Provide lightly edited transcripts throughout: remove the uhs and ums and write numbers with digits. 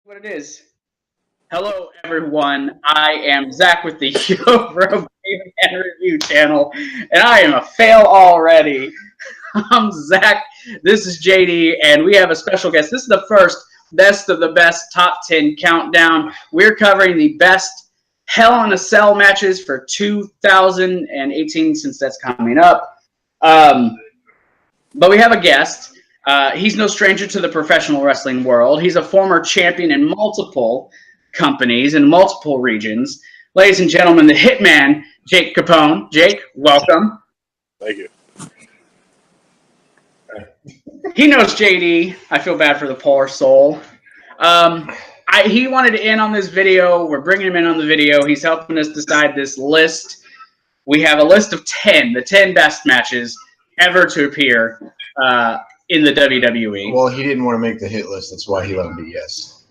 What it is. Hello, everyone. I am Zach with the Yo Bro Game and Review channel, and I am a fail already. I'm Zach. This is JD, and we have a special guest. This is the first best of the best top 10 countdown. We're covering the best Hell in a Cell matches for 2018, since that's coming up. But we have a guest. He's no stranger to the professional wrestling world. He's a former champion in multiple companies in multiple regions. Ladies and gentlemen, the Hitman, Jake Capone. Jake, welcome. Thank you. He knows JD. I feel bad for the poor soul. He wanted to in on this video. We're bringing him in on the video. He's helping us decide this list. We have a list of 10, the 10 best matches ever to appear in the WWE. Well, he didn't want to make the hit list. That's why he let him be yes.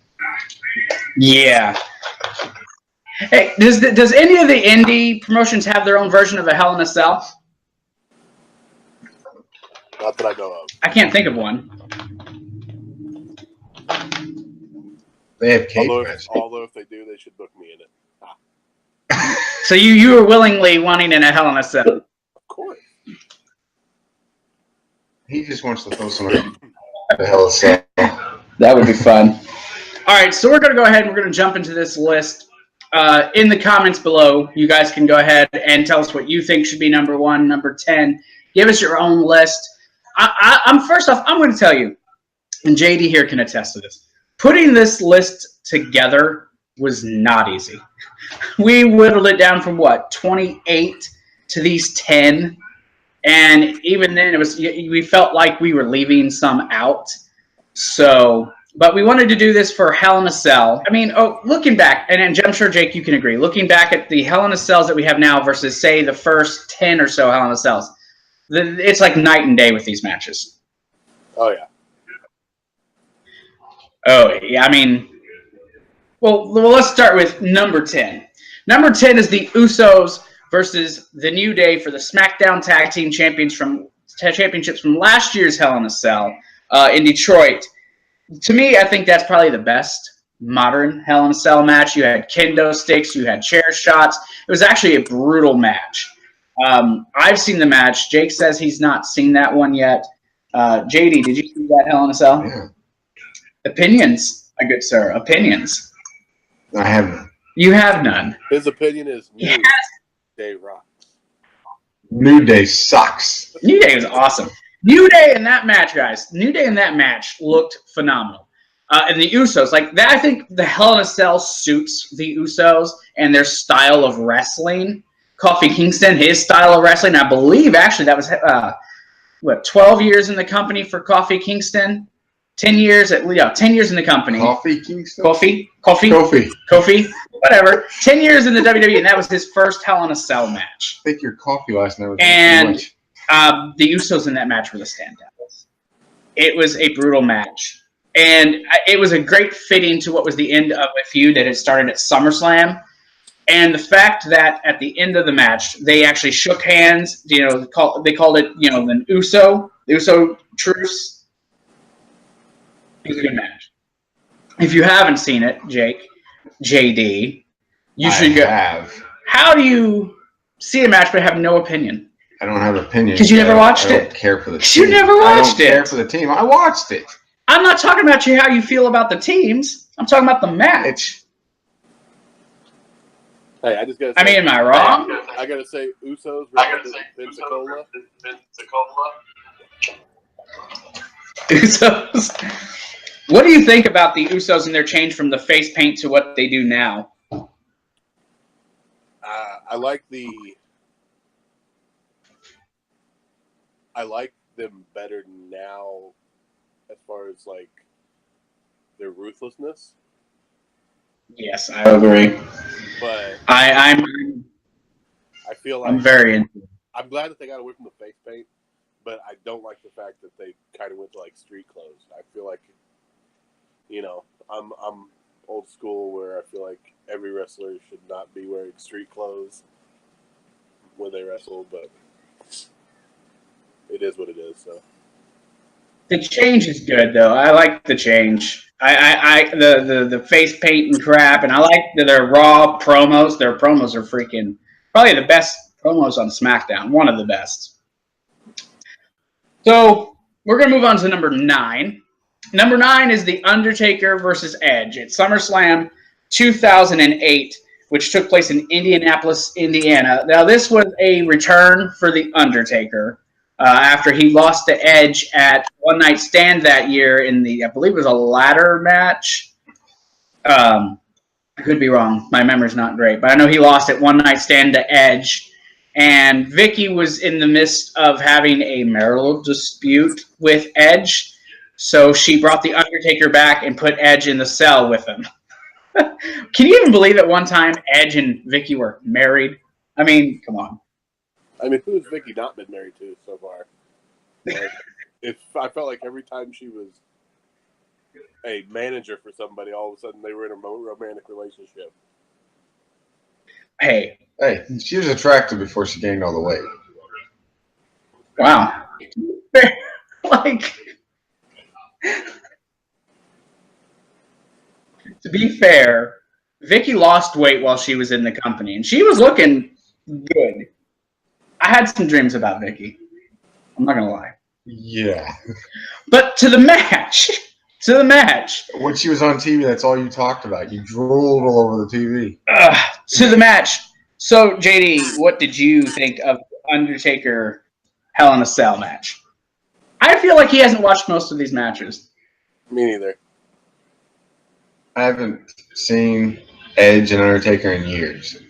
Yeah. Hey, does any of the indie promotions have their own version of a Hell in a Cell? Not that I know of. I can't think of one. They have cage matches. Although if they do, they should book me in it. So you were willingly wanting in a Hell in a Cell? Of course. He just wants to throw somebody the hell of a cell. That would be fun. All right, so we're going to go ahead and we're going to jump into this list. In the comments below, you guys can go ahead and tell us what you think should be number 1, number 10. Give us your own list. I'm first off, I'm going to tell you, and JD here can attest to this, putting this list together was not easy. We whittled it down from, 28 to these 10. And even then, we felt like we were leaving some out. So, but we wanted to do this for Hell in a Cell. I mean, looking back, and I'm sure, Jake, you can agree, looking back at the Hell in a Cells that we have now versus, say, the first 10 or so Hell in a Cells, it's like night and day with these matches. Oh, yeah. Oh, yeah, I mean, well, let's start with number 10. Number 10 is the Usos versus the New Day for the SmackDown Tag Team Championships from last year's Hell in a Cell in Detroit. To me, I think that's probably the best modern Hell in a Cell match. You had kendo sticks, you had chair shots. It was actually a brutal match. I've seen the match. Jake says he's not seen that one yet. JD, did you see that Hell in a Cell? Yeah. Opinions, my good sir. Opinions. I have none. You have none. His opinion is New Yes. Day rocks. New Day sucks. New Day was awesome. New Day in that match, guys. New Day in that match looked phenomenal. And the Usos, like that, I think the Hell in a Cell suits the Usos and their style of wrestling. Kofi Kingston, his style of wrestling, I believe actually that was 12 years in the company for Kofi Kingston. 10 years in the company. Kofi Kingston? Kofi, whatever. 10 years in the WWE, and that was his first Hell in a Cell match. I think your coffee last night was And too much. the Usos in that match were the standouts. It was a brutal match. And it was a great fitting to what was the end of a feud that had started at SummerSlam. And the fact that at the end of the match, they actually shook hands, they called it, the Uso truce. It was a good match. If you haven't seen it, Jake, JD, you should go. How do you see a match but have no opinion? I don't have an opinion. Because you never watched I it. don't care for the team. You never watched it. I don't care for the team. I watched it. I'm not talking about how you feel about the teams. I'm talking about the match. Hey, I just gotta say, I mean, am I wrong? I gotta say Usos versus Pensacola. Usos. What do you think about the Usos and their change from the face paint to what they do now? I like them better now as far as like their ruthlessness. Yes, I agree. But I feel like I'm very into it. I'm glad that they got away from the face paint, but I don't like the fact that they kind of went to like street clothes. I feel like, I'm old school where I feel like every wrestler should not be wearing street clothes when they wrestle, but it is what it is. So The change is good, though. I like the change. The face paint and crap, and I like their Raw promos. Their promos are freaking probably the best promos on SmackDown. One of the best. So we're gonna move on to number 9. Number 9 is The Undertaker versus Edge at SummerSlam 2008, which took place in Indianapolis, Indiana. Now, this was a return for The Undertaker after he lost to Edge at One Night Stand that year in the, I believe it was a ladder match. I could be wrong. My memory's not great. But I know he lost at One Night Stand to Edge. And Vicky was in the midst of having a marital dispute with Edge. So she brought The Undertaker back and put Edge in the cell with him. Can you even believe at one time Edge and Vicky were married? I mean, come on. I mean, who has Vicky not been married to so far? Like, I felt like every time she was a manager for somebody, all of a sudden they were in a romantic relationship. Hey, she was attractive before she gained all the weight. Wow. Like, to be fair, Vicky lost weight while she was in the company, and she was looking good. I had some dreams about Vicky. I'm not going to lie. Yeah. But to the match. When she was on TV, that's all you talked about. You drooled all over the TV. To the match. So, JD, what did you think of Undertaker Hell in a Cell match? I feel like he hasn't watched most of these matches. Me neither. I haven't seen Edge and Undertaker in years.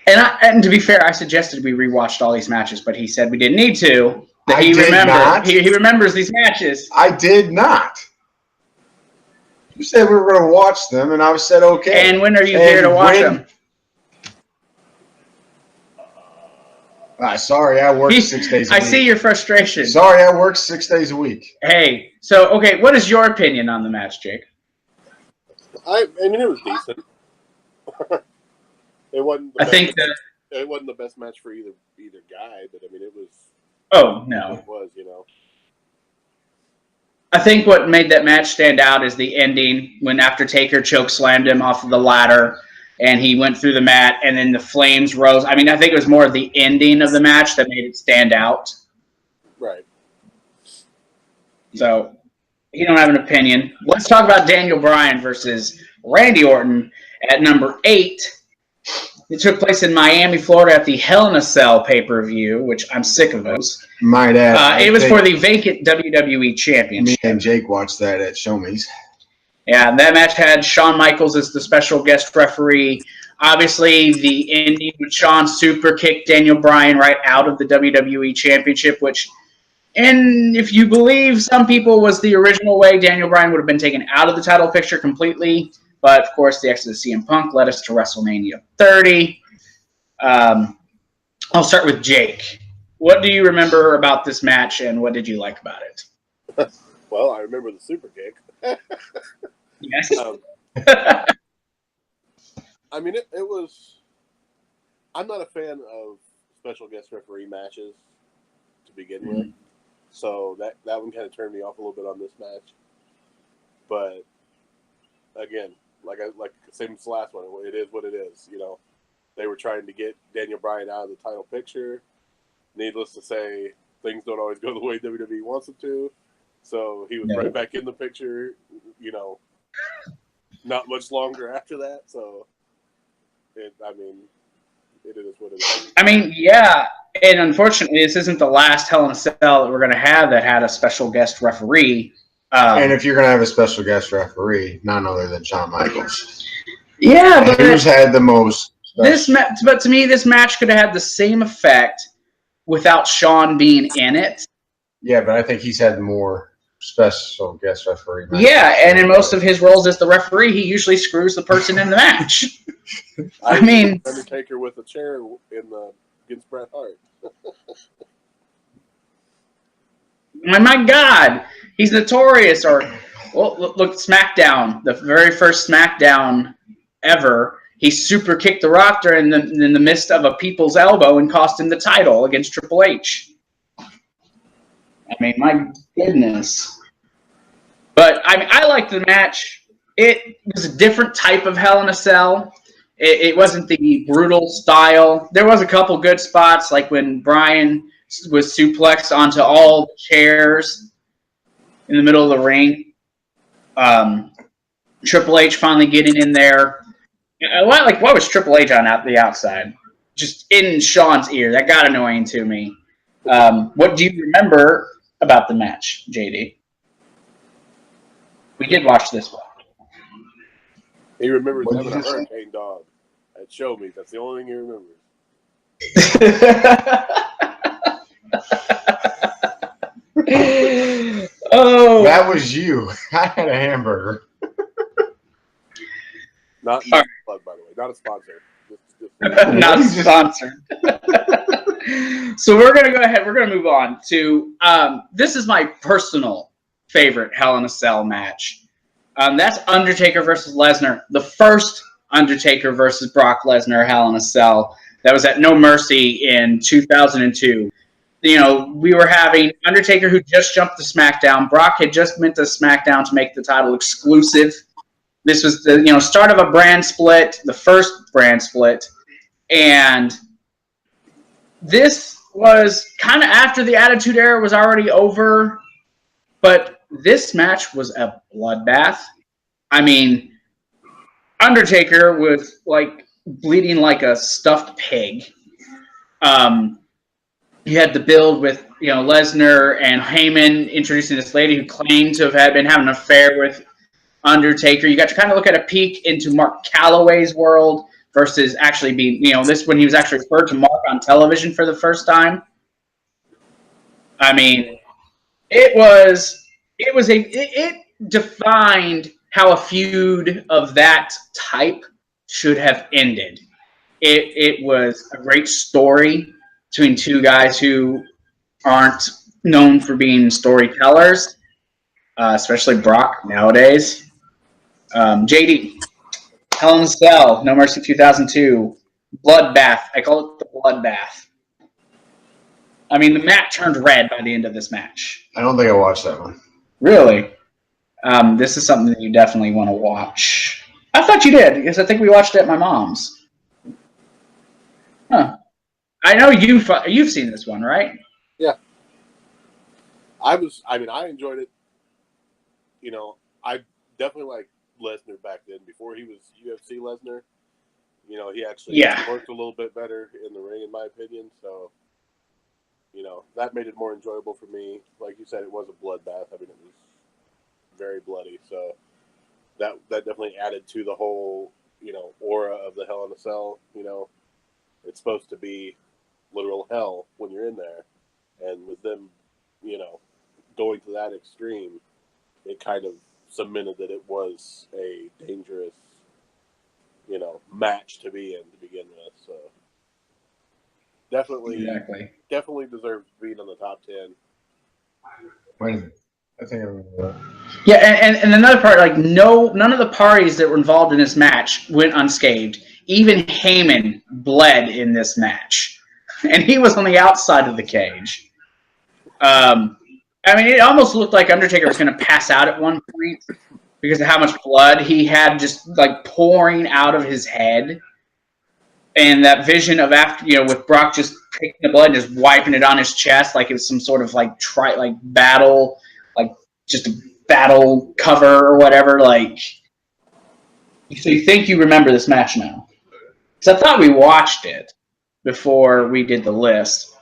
And to be fair, I suggested we rewatched all these matches, but he said we didn't need to. That I did not. He remembers these matches. I did not. You said we were going to watch them, and I said okay. And when are you here to watch them? Sorry, I work 6 days a week. I see your frustration. Sorry, I work 6 days a week. Hey, so, okay, what is your opinion on the match, Jake? I mean, it was decent. It wasn't. It wasn't the best match for either guy, but I mean, it was. Oh no! It was, you know. I think what made that match stand out is the ending when after Taker choke slammed him off of the ladder, and he went through the mat, and then the flames rose. I mean, I think it was more the ending of the match that made it stand out. Right. So, you don't have an opinion. Let's talk about Daniel Bryan versus Randy Orton at number 8. It took place in Miami, Florida at the Hell in a Cell pay-per-view, which I'm sick of those. Might add. It was for the vacant WWE Championship. Me and Jake watched that at Show Me's. Yeah, and that match had Shawn Michaels as the special guest referee. Obviously, the ending with Shawn super kicked Daniel Bryan right out of the WWE Championship, which, and if you believe some people, was the original way Daniel Bryan would have been taken out of the title picture completely. But, of course, the exit of CM Punk led us to WrestleMania 30. I'll start with Jake. What do you remember about this match, and what did you like about it? Well, I remember the super kick. Yes. I mean, it was... I'm not a fan of special guest referee matches to begin with. So that one kind of turned me off a little bit on this match. But, again... Like same as the last one, it is what it is. You know, they were trying to get Daniel Bryan out of the title picture. Needless to say, things don't always go the way WWE wants them to. So he was right back in the picture. You know, not much longer after that. So, it is what it is. I mean, yeah, and unfortunately, this isn't the last Hell in a Cell that we're going to have that had a special guest referee. And if you're going to have a special guest referee, none other than Shawn Michaels. Yeah, but who's had the most? But to me, this match could have had the same effect without Shawn being in it. Yeah, but I think he's had more special guest referee matches. Yeah, and in most of his roles as the referee, he usually screws the person in the match. I mean, Undertaker with a chair against Bret Hart. My God, he's notorious. Or, well, look, SmackDown, the very first SmackDown ever, he super kicked The Rock during in the midst of a people's elbow and cost him the title against Triple H. I mean, my goodness. But I mean, I liked the match. It was a different type of Hell in a Cell. It wasn't the brutal style. There was a couple good spots, like when Bryan was suplexed onto all the chairs in the middle of the ring. Triple H finally getting in there. What was Triple H on the outside? Just in Shawn's ear. That got annoying to me. What do you remember about the match, JD? We did watch this one. He remembers What having did a you say? hurricane dog at Show Me. That's the only thing he remembers. Oh, That was you. I had a hamburger. Not All right. a plug, by the way. Not a sponsor. not sponsored. So we're gonna go ahead. We're gonna move on to this is my personal favorite Hell in a Cell match. That's Undertaker versus Lesnar, the first Undertaker versus Brock Lesnar Hell in a Cell. That was at No Mercy in 2002. You know, we were having Undertaker, who just jumped to SmackDown. Brock had just went to SmackDown to make the title exclusive. This was the start of a brand split, the first brand split, and this was kind of after the Attitude Era was already over. But this match was a bloodbath. I mean, Undertaker was like bleeding like a stuffed pig. You had the build with Lesnar and Heyman introducing this lady who claimed to have been having an affair with Undertaker. You got to kind of look at a peek into Mark Calloway's world versus actually being this when he was actually referred to Mark on television for the first time. I mean, it defined how a feud of that type should have ended. It was a great story between two guys who aren't known for being storytellers, especially Brock nowadays. JD, Hell in a Cell, No Mercy 2002, Bloodbath. I call it the Bloodbath. I mean, the mat turned red by the end of this match. I don't think I watched that one. Really? This is something that you definitely want to watch. I thought you did, because I think we watched it at my mom's. Huh. I know you've seen this one, right? Yeah. I enjoyed it. I definitely liked Lesnar back then. Before he was UFC Lesnar, he actually worked a little bit better in the ring, in my opinion. So, that made it more enjoyable for me. Like you said, it was a bloodbath. I mean, it was very bloody. So that definitely added to the whole, aura of the Hell in a Cell. It's supposed to be literal hell when you're in there. And with them, going to that extreme, it kind of cemented that it was a dangerous, match to be in to begin with. So definitely deserves being on the top 10. Wait a minute. I think I remember that. Yeah, and another part, like none of the parties that were involved in this match went unscathed. Even Heyman bled in this match, and he was on the outside of the cage. I mean, it almost looked like Undertaker was going to pass out at one point because of how much blood he had just like pouring out of his head. And that vision of after, with Brock just taking the blood and just wiping it on his chest like it was some sort of battle, like just a battle cover or whatever. Like, so you think you remember this match now? Because I thought we watched it before we did the list.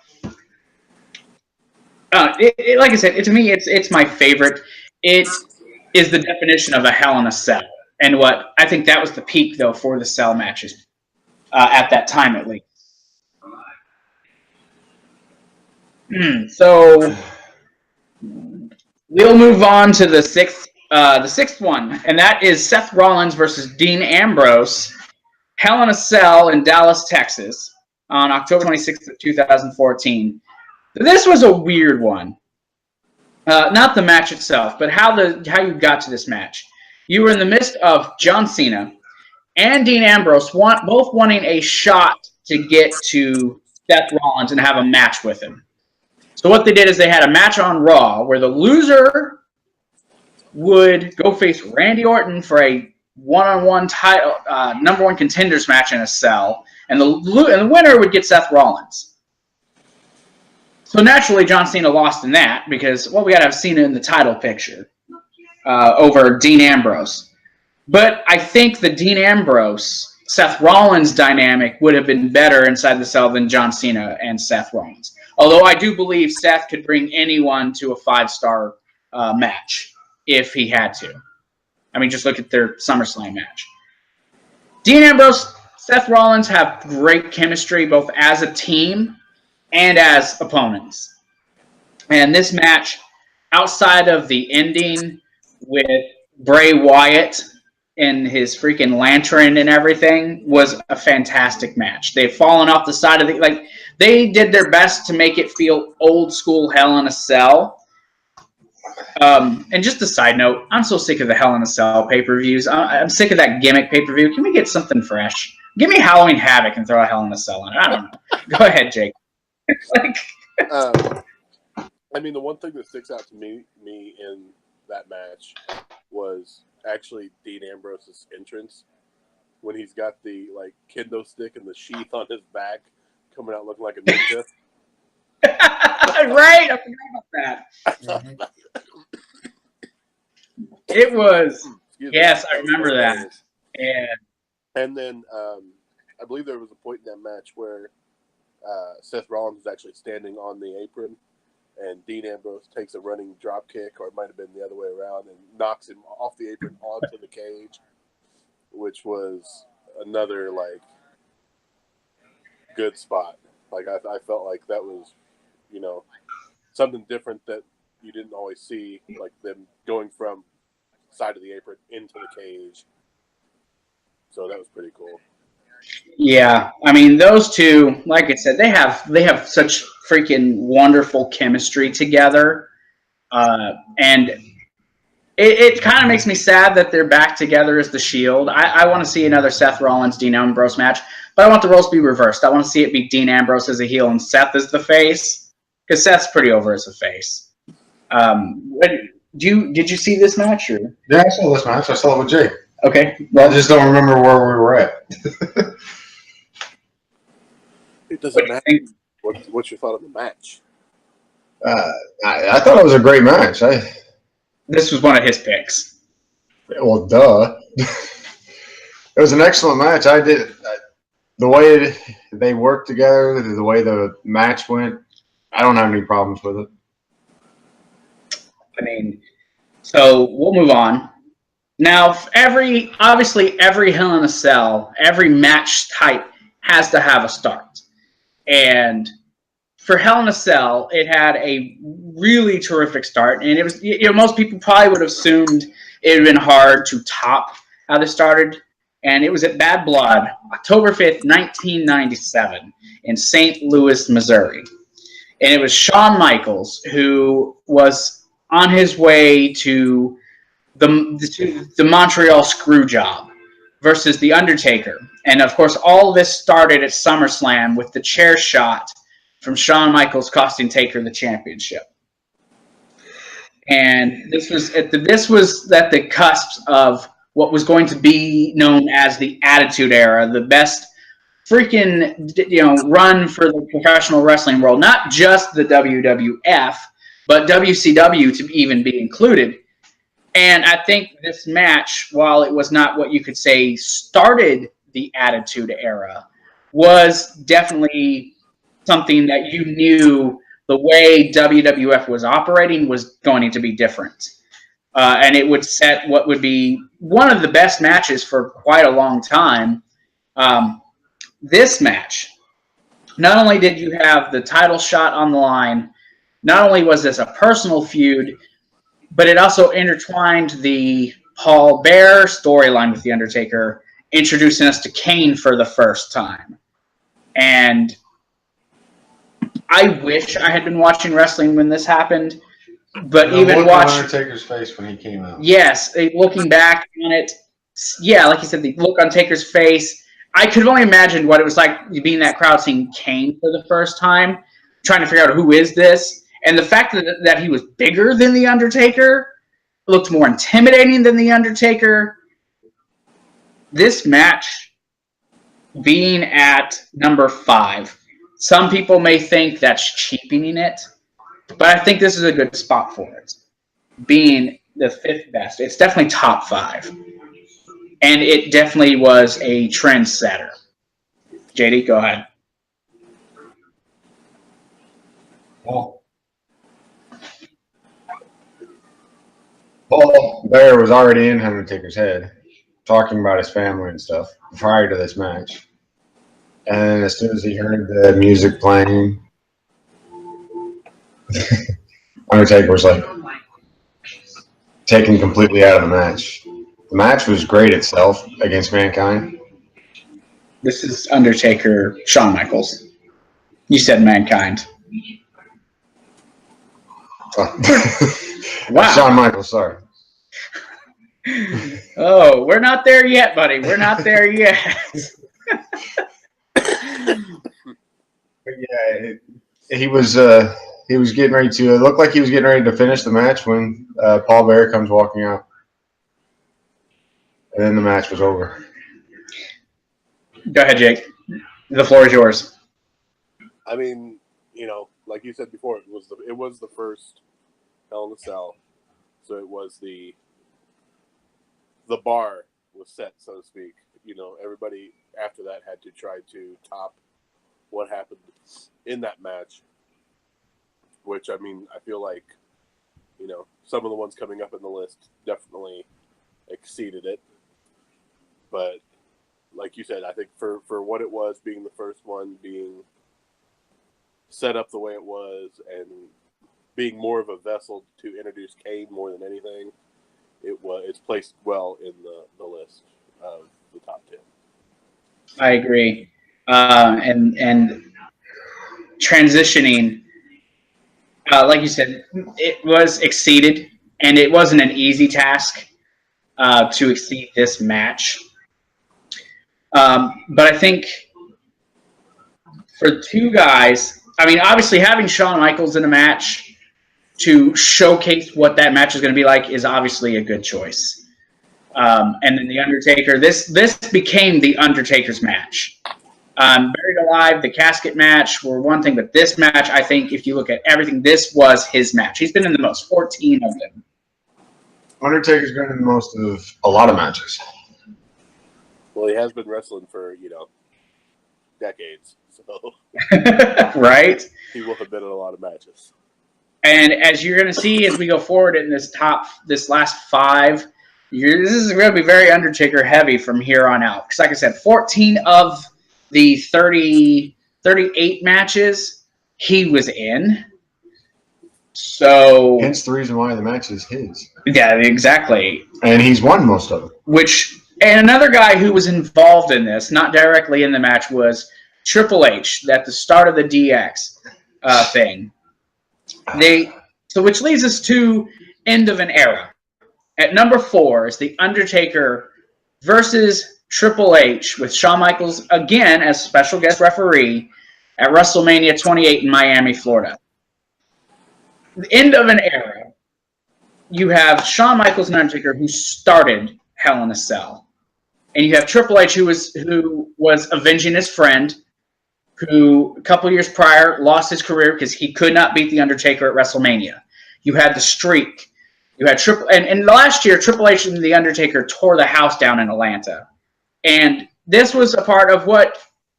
Like I said, to me, it's my favorite. It is the definition of a Hell in a Cell, and what I think that was the peak though for the Cell matches at that time, at least. So we'll move on to the sixth one, and that is Seth Rollins versus Dean Ambrose, Hell in a Cell in Dallas, Texas, on October 26th of 2014. This was a weird one. Not the match itself, but how you got to this match. You were in the midst of John Cena and Dean Ambrose both wanting a shot to get to Seth Rollins and have a match with him. So what they did is they had a match on Raw where the loser would go face Randy Orton for a one-on-one title, number one contenders match in a cell, and the winner would get Seth Rollins. So naturally, John Cena lost in that because, well, we got to have Cena in the title picture over Dean Ambrose. But I think the Dean Ambrose, Seth Rollins dynamic would have been better inside the cell than John Cena and Seth Rollins. Although I do believe Seth could bring anyone to a 5-star match if he had to. I mean, just look at their SummerSlam match. Dean Ambrose, Seth Rollins have great chemistry both as a team and as opponents. And this match, outside of the ending with Bray Wyatt and his freaking lantern and everything, was a fantastic match. They've fallen off the side of the... Like, they did their best to make it feel old school Hell in a Cell. And just a side note, I'm so sick of the Hell in a Cell pay-per-views. I'm sick of that gimmick pay-per-view. Can we get something fresh? Give me Halloween Havoc and throw a Hell in a Cell on it. I don't know. Go ahead, Jake. I mean, the one thing that sticks out to me in that match was actually Dean Ambrose's entrance when he's got the kendo stick and the sheath on his back, coming out looking like a ninja. Right, I forgot about that. It was. Yes, I remember that. And then I believe there was a point in that match where Seth Rollins was actually standing on the apron, and Dean Ambrose takes a running drop kick, or it might have been the other way around, and knocks him off the apron onto the cage, which was another good spot. I felt like that was, something different that you didn't always see, like them going from side of the apron into the cage. So that was pretty cool. Yeah, I mean, those two, like I said, they have such freaking wonderful chemistry together, and it kind of makes me sad that they're back together as the Shield. I want to see another Seth Rollins Dean Ambrose match, but I want the roles to be reversed. I want to see it be Dean Ambrose as a heel and Seth as the face, because Seth's pretty over as a face. Did you see this match? Or? Yeah, I saw this match. I saw it with Jake. Okay. I just don't remember where we were at. It doesn't matter. What's your thought on the match? I thought it was a great match. This was one of his picks. Well, duh. It was an excellent match. The way they worked together, the way the match went, I don't have any problems with it. I mean, so we'll move on. Now, obviously every Hell in a Cell, every match type has to have a start. And for Hell in a Cell, it had a really terrific start. And it was, most people probably would have assumed it would have been hard to top how they started. And it was at Bad Blood, October 5th, 1997, in St. Louis, Missouri. And it was Shawn Michaels, who was on his way to the Montreal Screwjob versus The Undertaker. And, of course, all this started at SummerSlam with the chair shot from Shawn Michaels costing Taker the championship. And this was at the cusp of what was going to be known as the Attitude Era, the best freaking run for the professional wrestling world, not just the WWF, but WCW to even be included. And I think this match, while it was not what you could say started the Attitude Era, was definitely something that you knew the way WWF was operating was going to be different. And it would set what would be one of the best matches for quite a long time. This match, not only did you have the title shot on the line, not only was this a personal feud, but it also intertwined the Paul Bearer storyline with The Undertaker, introducing us to Kane for the first time. And I wish I had been watching wrestling when this happened, but even watching Undertaker's face when he came out. Yes, looking back on it, yeah, like you said, the look on Taker's face, I could only imagine what it was like being in that crowd seeing Kane for the first time, trying to figure out who is this. And the fact that he was bigger than The Undertaker, looked more intimidating than The Undertaker, this match being at number 5, some people may think that's cheapening it, but I think this is a good spot for it. Being the 5th best. It's definitely top 5. And it definitely was a trendsetter. JD, go ahead. Paul Bearer was already in Undertaker's head, talking about his family and stuff prior to this match. And as soon as he heard the music playing, Undertaker was like taken completely out of the match. The match was great itself against Mankind. This is Undertaker, Shawn Michaels. You said Mankind. Wow. Shawn Michaels, sorry. Oh, we're not there yet, buddy. We're not there yet. But yeah, he was getting ready to. It looked like he was getting ready to finish the match when Paul Bearer comes walking out, and then the match was over. Go ahead, Jake. The floor is yours. I mean, like you said before, it was the first Hell in a Cell, so it was the bar was set, so to speak. Everybody after that had to try to top what happened in that match, which, I mean, I feel like, some of the ones coming up in the list definitely exceeded it. But like you said, I think for what it was, being the first one, being set up the way it was, and being more of a vessel to introduce Kane more than anything, it's placed well in the list of the top 10. I agree. And transitioning, like you said, it was exceeded, and it wasn't an easy task to exceed this match. But I think for two guys, I mean, obviously having Shawn Michaels in a match to showcase what that match is going to be like is obviously a good choice. And then The Undertaker, this became The Undertaker's match. Buried Alive, the casket match were one thing, but this match, I think, if you look at everything, this was his match. He's been in the most, 14 of them. Undertaker's been in the most of a lot of matches. Well, he has been wrestling for, decades, so Right? he will have been in a lot of matches. And as you're going to see as we go forward in this last 5, this is going to be very Undertaker heavy from here on out. Because like I said, 14 of the 38 matches he was in. So hence the reason why the match is his. Yeah, exactly. And he's won most of them. And another guy who was involved in this, not directly in the match, was Triple H at the start of the DX thing. Which leads us to end of an era. At number 4 is The Undertaker versus Triple H with Shawn Michaels again as special guest referee at WrestleMania 28 in Miami, Florida. The end of an era. You have Shawn Michaels and Undertaker who started Hell in a Cell. And you have Triple H who was avenging his friend, who a couple years prior lost his career because he could not beat The Undertaker at WrestleMania. You had the streak. You had and last year, Triple H and The Undertaker tore the house down in Atlanta. And this was a part of what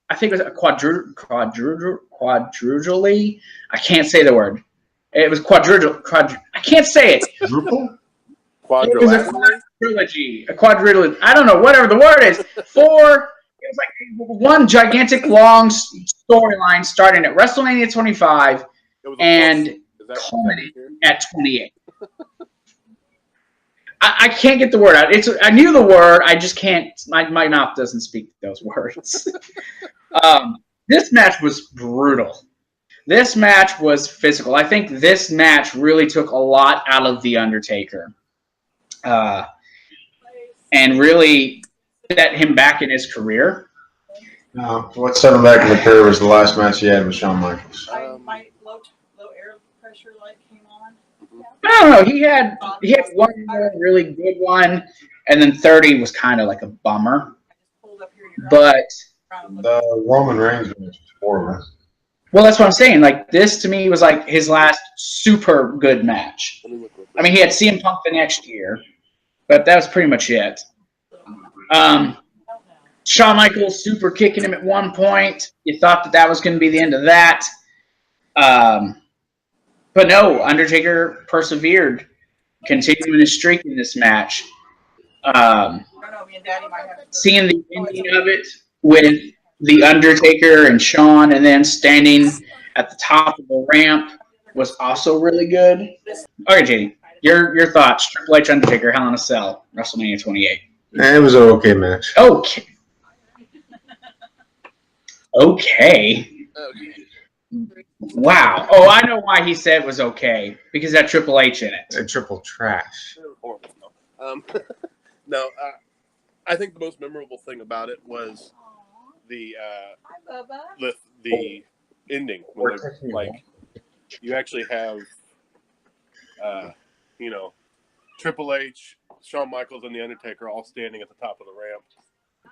I think was a quadrugally. I can't say the word. It was I can't say it. Quadruple? It was a quadrilogy. A quadrilogy. I don't know, whatever the word is. It was like one gigantic long storyline starting at WrestleMania 25 and culminating at 28. I can't get the word out. I knew the word. I just can't. My mouth doesn't speak those words. This match was brutal. This match was physical. I think this match really took a lot out of The Undertaker. And really set him back in his career. No, what set him back in the career was the last match he had with Shawn Michaels. pressure light came on. I don't know. He had one really good one, and then 30 was kind of like a bummer. I just pulled up here. You're But The Roman Reigns match was horrible. well, that's what I'm saying. Like this to me was like his last super good match. Let me look real quick. I mean, he had CM Punk the next year, but that was pretty much it. Shawn Michaels super kicking him at one point. You thought that was going to be the end of that. But no, Undertaker persevered, continuing his streak in this match. Seeing the ending of it with the Undertaker and Shawn and then standing at the top of the ramp was also really good. All right, JD, your thoughts. Triple H, Undertaker, Hell in a Cell, WrestleMania 28. It was an okay match. Okay. Okay. Wow. Oh, I know why he said it was okay. Because that Triple H in it. A triple trash. Horrible. No, I think the most memorable thing about it was the ending. When like you actually have, Triple H, Shawn Michaels, and the Undertaker all standing at the top of the ramp.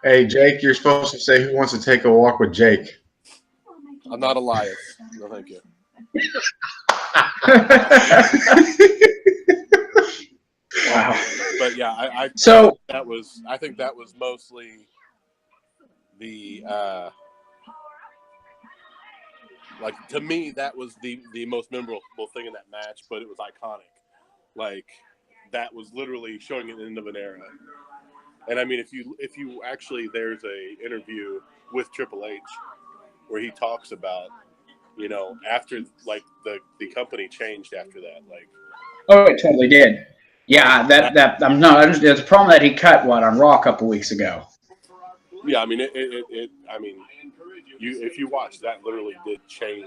Hey, Jake, you're supposed to say who wants to take a walk with Jake. I'm not Elias. No, thank you. Wow. But yeah, I think that was mostly the like to me that was the most memorable thing in that match, but it was iconic. Like that was literally showing an end of an era. And I mean, if you actually, there's a interview with Triple H where he talks about, after like the company changed after that, like. Oh, it totally did. Yeah, that I'm not. There's a problem that he cut on Raw a couple weeks ago. Yeah, I mean if you watch that, literally did change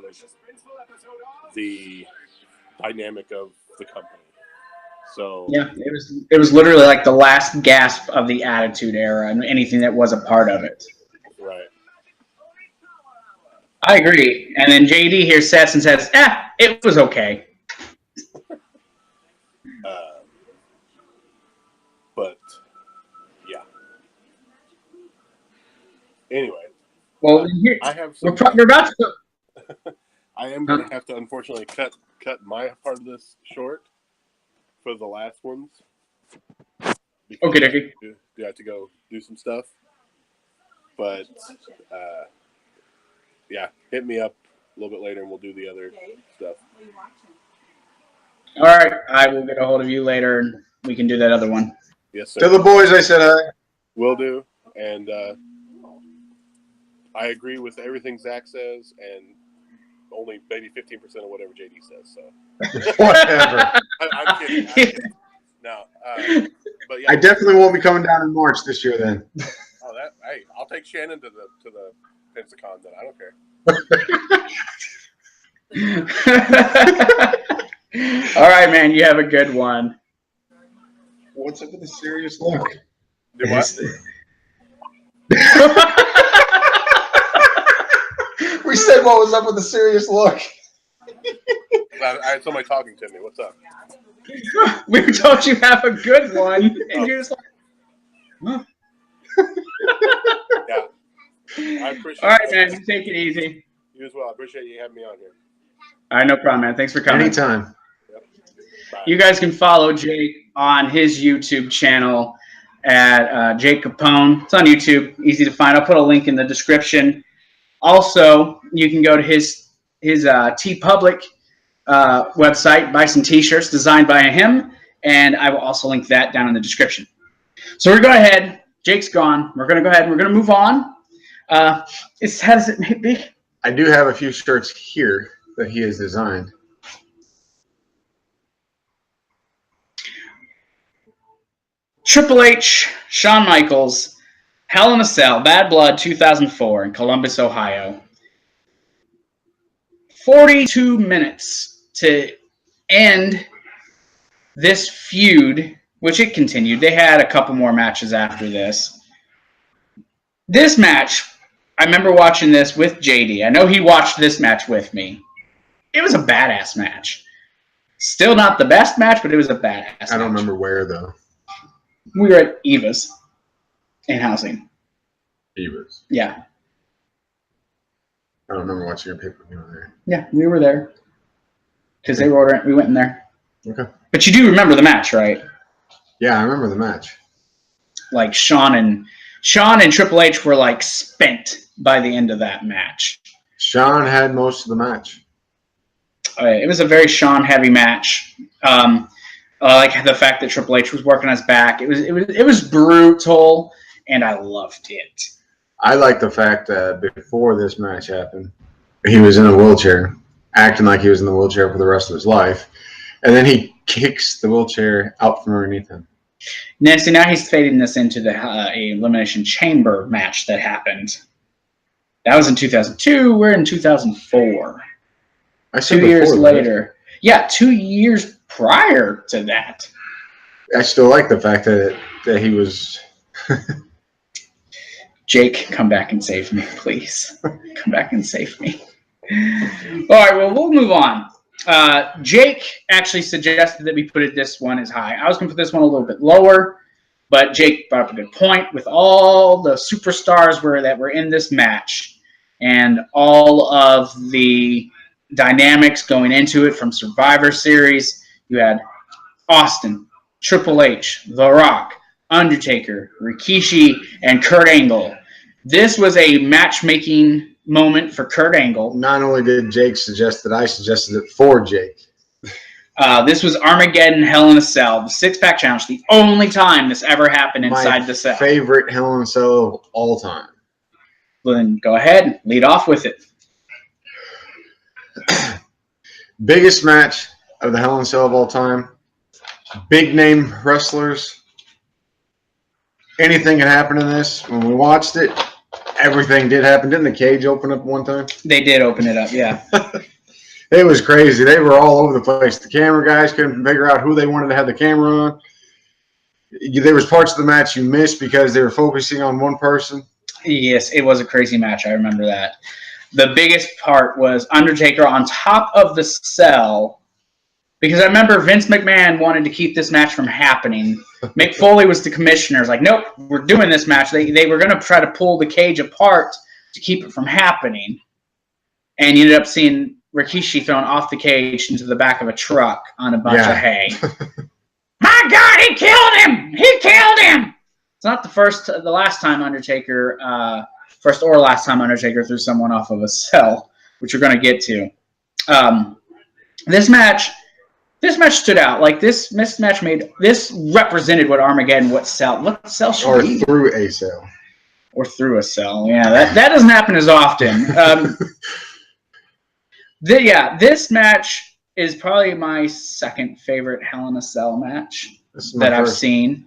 the dynamic of the company. So yeah, it was literally like the last gasp of the Attitude Era and anything that was a part of it. Right. I agree. And then JD here sits and says, it was okay. But yeah. Anyway. Well, here, I have. we're about to. I am going to have to unfortunately cut my part of this short for the last ones. Okay, Dickie. Do have to go do some stuff. But yeah, hit me up a little bit later and we'll do the other stuff. All right, I will get a hold of you later and we can do that other one. Yes, sir. To the boys, I said hi. Will do. And I agree with everything Zach says and only maybe 15% of whatever JD says. So Whatever. I'm kidding. No, but yeah. I definitely won't be coming down in March this year then. Oh, hey, I'll take Shannon to the Pensacon then. I don't care. All right, man. You have a good one. What's up with the serious look? Do what? We said what was up with the serious look. I had somebody talking to me. What's up? We were told you have a good one, and you're just like, huh? Yeah. I appreciate All right, man. You take it easy. You as well. I appreciate you having me on here. All right, no problem, man. Thanks for coming. Anytime. Yep. Bye. You guys can follow Jake on his YouTube channel at Jake Capone. It's on YouTube, easy to find. I'll put a link in the description. Also, you can go to his TeePublic website, buy some T-shirts designed by him, and I will also link that down in the description. So we're going to go ahead. Jake's gone. We're going to go ahead and we're going to move on. As sad as it may be. I do have a few shirts here that he has designed. Triple H, Shawn Michaels, Hell in a Cell, Bad Blood 2004 in Columbus, Ohio. 42 minutes to end this feud, which it continued. They had a couple more matches after this. This match, I remember watching this with JD. I know he watched this match with me. It was a badass match. Still not the best match, but it was a badass. I don't match. remember where though. We were at Eva's in housing. He was. Yeah. I don't remember watching your pay-per-view there. Yeah, we were there. Because they were ordering, we went in there. Okay. But you do remember the match, right? Yeah, I remember the match. Like Shawn and Triple H were like spent by the end of that match. Shawn had most of the match. It was a very Shawn heavy match. I like the fact that Triple H was working on his back. It was brutal, and I loved it. I like the fact that before this match happened, he was in a wheelchair, acting like he was in the wheelchair for the rest of his life, and then he kicks the wheelchair out from underneath him. Nancy, now he's fading this into the Elimination Chamber match that happened. That was in 2002. We're in 2004. I said 2 years before, later. Yeah, 2 years prior to that. I still like the fact that he was. Jake, come back and save me, please. Come back and save me. All right, well, we'll move on. Jake actually suggested that we put it this one as high. I was going to put this one a little bit lower, but Jake brought up a good point. With all the superstars that were in this match and all of the dynamics going into it from Survivor Series, you had Austin, Triple H, The Rock, Undertaker, Rikishi, and Kurt Angle. This was a matchmaking moment for Kurt Angle. Not only did Jake suggest it, I suggested it for Jake. This was Armageddon Hell in a Cell, the six-pack challenge, the only time this ever happened inside the cell. My favorite Hell in a Cell of all time. Well, then go ahead, lead off with it. Biggest match of the Hell in a Cell of all time. Big name wrestlers. Anything can happen in this. When we watched it, everything did happen. Didn't the cage open up one time? They did open it up, yeah. It was crazy. They were all over the place. The camera guys couldn't figure out who they wanted to have the camera on. There was parts of the match you missed because they were focusing on one person. Yes, it was a crazy match. I remember that. The biggest part was Undertaker on top of the cell, because I remember Vince McMahon wanted to keep this match from happening. Mick Foley was the commissioner. Like, nope, we're doing this match. They were going to try to pull the cage apart to keep it from happening. And you ended up seeing Rikishi thrown off the cage into the back of a truck on a bunch of hay. My God, he killed him! He killed him! It's not the last time Undertaker threw someone off of a cell, which we're going to get to. This match stood out. Like this match represented what Armageddon, what cell should be. Or through a cell. Or through a cell. Yeah, that doesn't happen as often. This match is probably my second favorite Hell in a Cell match that I've seen.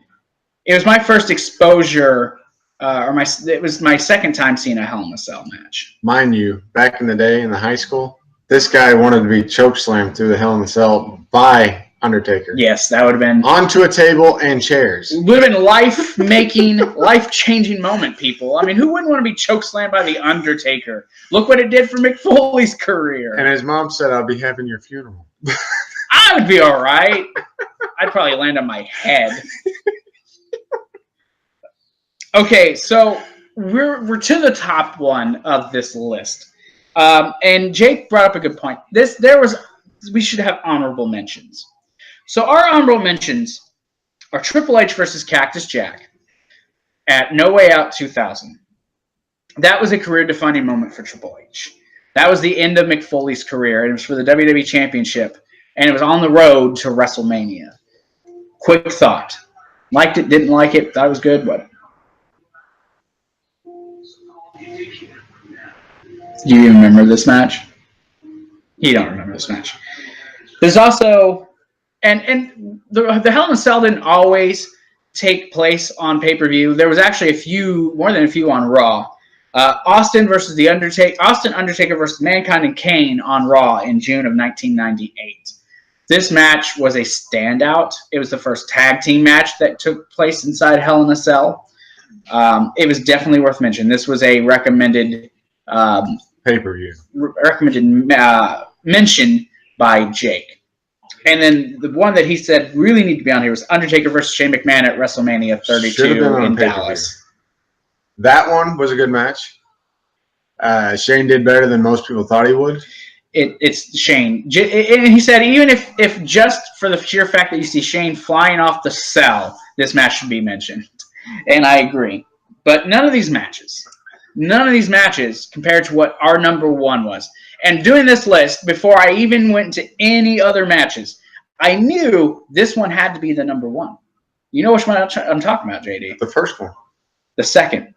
It was my first exposure, it was my second time seeing a Hell in a Cell match. Mind you, back in the day in the high school, this guy wanted to be chokeslammed through the Hell in a Cell by Undertaker. Yes, that would have been onto a table and chairs. It would have been life-changing moment, people. I mean, who wouldn't want to be chokeslammed by the Undertaker? Look what it did for Mick Foley's career. And his mom said, "I'll be having your funeral." I would be all right. I'd probably land on my head. Okay, so we're to the top one of this list, and Jake brought up a good point. We should have honorable mentions. So our honorable mentions are Triple H versus Cactus Jack at No Way Out 2000. That was a career-defining moment for Triple H. That was the end of Mick Foley's career, and it was for the WWE Championship, and it was on the road to WrestleMania. Quick thought. Liked it, didn't like it, thought it was good, what? Do you even remember this match? You don't remember this match. There's also, and the Hell in a Cell didn't always take place on pay-per-view. There was actually more than a few on Raw. Austin Undertaker versus Mankind and Kane on Raw in June of 1998. This match was a standout. It was the first tag team match that took place inside Hell in a Cell. It was definitely worth mentioning. This was a recommended pay-per-view. Mention by Jake. And then the one that he said really need to be on here was Undertaker versus Shane McMahon at WrestleMania 32 Should've been on in pay-per-view. Dallas. That one was a good match. Shane did better than most people thought he would. It's Shane. And he said even if just for the sheer fact that you see Shane flying off the cell, this match should be mentioned. And I agree. But none of these matches compared to what our number one was. And doing this list, before I even went to any other matches, I knew this one had to be the number one. You know which one I'm talking about, JD? The first one. The second,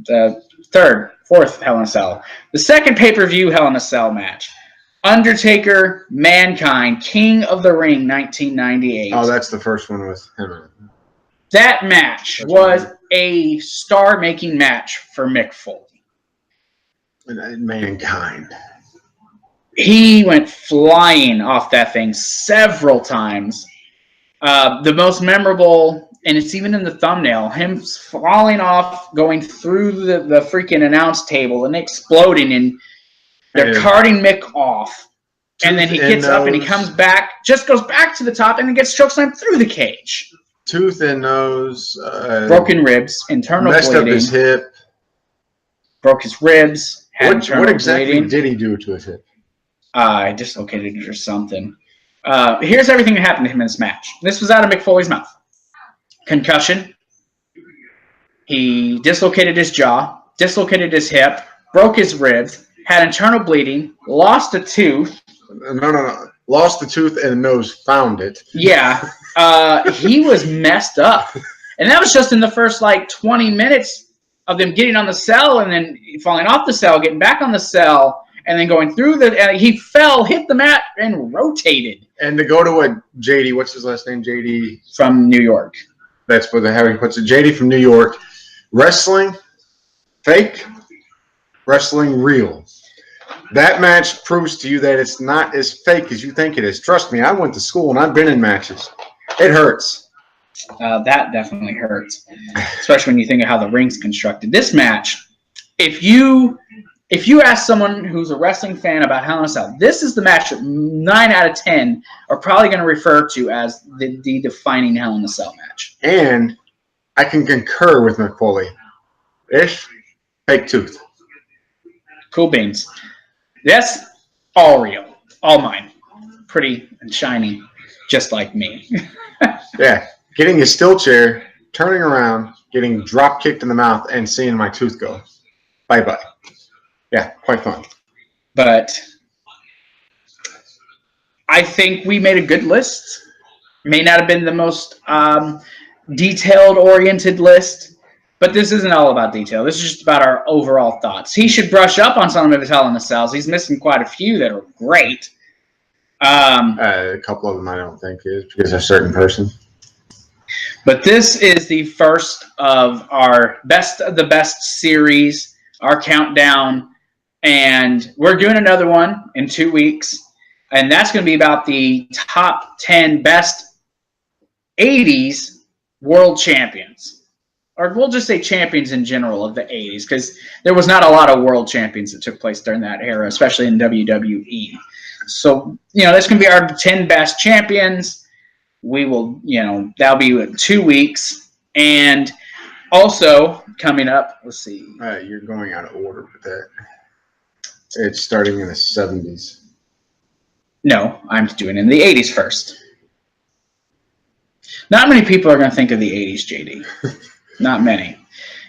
the third, fourth Hell in a Cell. The second pay-per-view Hell in a Cell match. Undertaker, Mankind, King of the Ring, 1998. Oh, that's the first one with him in it. That match was a star-making match for Mick Foley. And Mankind. He went flying off that thing several times. The most memorable, and it's even in the thumbnail, him falling off, going through the freaking announce table and exploding, and they're carting Mick off. And then he gets up and he comes back, just goes back to the top, and then gets chokeslammed through the cage. Tooth and nose. Broken ribs, internal messed bleeding. up his hip. Broke his ribs. What exactly bleeding. did he do to his hip? I dislocated it or something. Here's everything that happened to him in this match. This was out of Mick Foley's mouth. Concussion. He dislocated his jaw, dislocated his hip, broke his ribs, had internal bleeding, lost a tooth. No. Lost the tooth and the nose, found it. Yeah. He was messed up. And that was just in the first, 20 minutes of them getting on the cell and then falling off the cell, getting back on the cell, and then going through he fell, hit the mat, and rotated. And to go to what JD, what's his last name? JD? From New York. That's what how he puts it. JD from New York. Wrestling, fake. Wrestling, real. That match proves to you that it's not as fake as you think it is. Trust me, I went to school and I've been in matches. It hurts. That definitely hurts, especially when you think of how the ring's constructed. This match, if you ask someone who's a wrestling fan about Hell in a Cell, this is the match that 9 out of 10 are probably going to refer to as the defining Hell in a Cell match. And I can concur with Mick Foley. Ish, fake tooth. Cool beans. That's all real. All mine. Pretty and shiny, just like me. Yeah, getting a still chair, turning around, getting drop kicked in the mouth, and seeing my tooth go. Bye-bye. Yeah, quite fun. But I think we made a good list. May not have been the most detailed-oriented list, but this isn't all about detail. This is just about our overall thoughts. He should brush up on some of his Hell in the Cells. He's missing quite a few that are great. A couple of them I don't think is because they're a certain person. But this is the first of our best of the best series, our countdown. And we're doing another one in 2 weeks. And that's going to be about the top 10 best 80s world champions. Or we'll just say champions in general of the 80s, because there was not a lot of world champions that took place during that era, especially in WWE. So, that's going to be our 10 best champions. We will, that'll be in 2 weeks. And also, coming up, let's see. You're going out of order with that. It's starting in the 70s. No, I'm doing it in the 80s first. Not many people are going to think of the 80s, JD. Not many.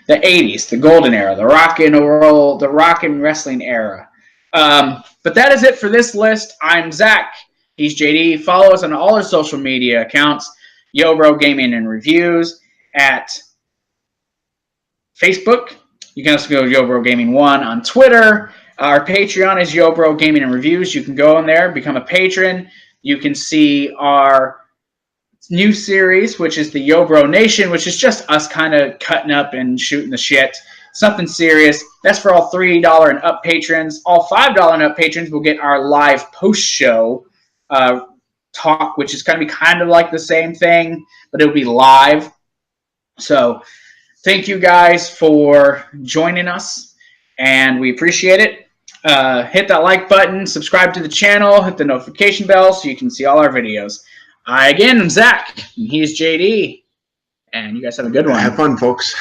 The 80s, the golden era, the rock and roll, the rock and wrestling era. But that is it for this list. I'm Zach. He's JD. Follow us on all our social media accounts. YoBro Gaming and Reviews at Facebook. You can also go to YoBro Gaming 1 on Twitter. Our Patreon is YoBro Gaming and Reviews. You can go in there, become a patron. You can see our new series, which is the YoBro Nation, which is just us kind of cutting up and shooting the shit. Something serious. That's for all $3 and up patrons. All $5 and up patrons will get our live post-show talk, which is going to be kind of like the same thing, but it'll be live. So thank you guys for joining us, and we appreciate it. Hit that like button, subscribe to the channel, hit the notification bell so you can see all our videos. I, again, am Zach, and he's JD. And you guys have a good one. Have fun, folks.